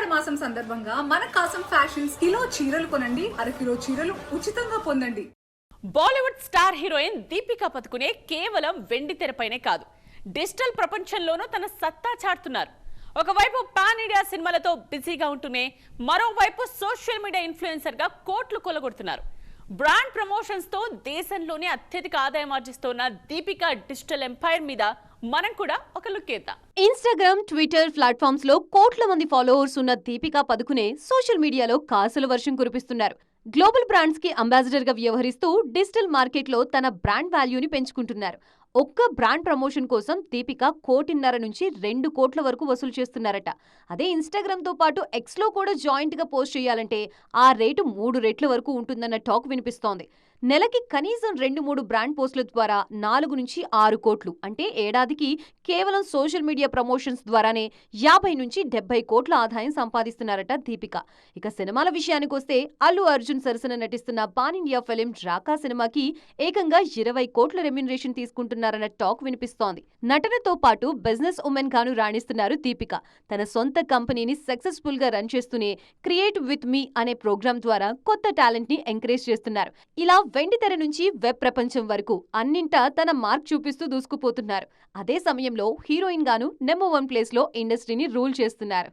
ఆషాఢ మాసం సందర్భంగా మన కాసం ఫ్యాషన్స్ కిలో చీరలు కొనండి, అరకిలో చీరలు ఉచితంగా పొందండి. బాలీవుడ్ స్టార్ హీరోయిన్ దీపికా పదుకునే కేవలం వెండి తెరపైనే కాదు, డిజిటల్ ప్రపంచంలోనూ తన సత్తా చాటుతున్నారు. ఒకవైపు పాన్ ఇండియా సినిమాలతో బిజీగా ఉంటూనే మరోవైపు సోషల్ మీడియా ఇన్ఫ్లుయెన్సర్ గా కోట్లు కొల్లగొడుతున్నారు. బ్రాండ్ ప్రమోషన్స్ తో దేశంలోనే అత్యధిక ఆదాయం ఆర్జిస్తున్న దీపికా డిజిటల్ ఎంపైర్ మీద మనం కూడా ఒక లుక్ వేద్దాం. ఇన్స్టాగ్రామ్, ట్విట్టర్ ప్లాట్ఫామ్స్ లో కోట్ల మంది ఫాలోవర్స్ ఉన్న దీపికా పదుకునే సోషల్ మీడియాలో కాసుల వర్షం కురిపిస్తున్నారు. గ్లోబల్ బ్రాండ్స్ కి అంబాసిడర్ గా వ్యవహరిస్తూ డిజిటల్ మార్కెట్ లో తన బ్రాండ్ వాల్యూని పెంచుకుంటున్నారు. ఒక్క బ్రాండ్ ప్రమోషన్ కోసం దీపిక 1.5 నుంచి 2 కోట్ల వరకు వసూలు చేస్తున్నారట. అదే ఇన్స్టాగ్రామ్ తో పాటు ఎక్స్ లో కూడా జాయింట్ గా పోస్ట్ చేయాలంటే ఆ రేటు 3 రెట్ల వరకు ఉంటుందన్న టాక్ వినిపిస్తోంది. నెలకి కనీసం 2-3 బ్రాండ్ పోస్టుల ద్వారా 4 నుంచి 6 కోట్లు, అంటే ఏడాదికి కేవలం సోషల్ మీడియా ప్రమోషన్స్ ద్వారానే 50 నుంచి 70 కోట్ల ఆదాయం సంపాదిస్తున్నారట దీపిక. ఇక సినిమాల విషయానికి వస్తే అల్లు అర్జున్ సరసన నటిస్తున్న పాన్ ఇండియా ఫిలిం రాకా సినిమాకి ఏకంగా 20 కోట్ల రెమ్యునరేషన్ తీసుకుంటున్నారన్న టాక్ వినిపిస్తోంది. నటనతో పాటు బిజినెస్ ఉమెన్ గాను రాణిస్తున్నారు దీపిక. తన సొంత కంపెనీని సక్సెస్ఫుల్ గా రన్ చేస్తూనే క్రియేట్ విత్ మీ అనే ప్రోగ్రామ్ ద్వారా కొత్త టాలెంట్ ని ఎంకరేజ్ చేస్తున్నారు. ఇలా వెండి తెర నుంచి వెబ్ ప్రపంచం వరకు అన్నింటా తన మార్క్ చూపిస్తూ దూసుకుపోతున్నారు. అదే సమయంలో హీరోయిన్ గాను నెంబర్ 1 ప్లేస్ లో ఇండస్ట్రీని రూల్ చేస్తున్నారు.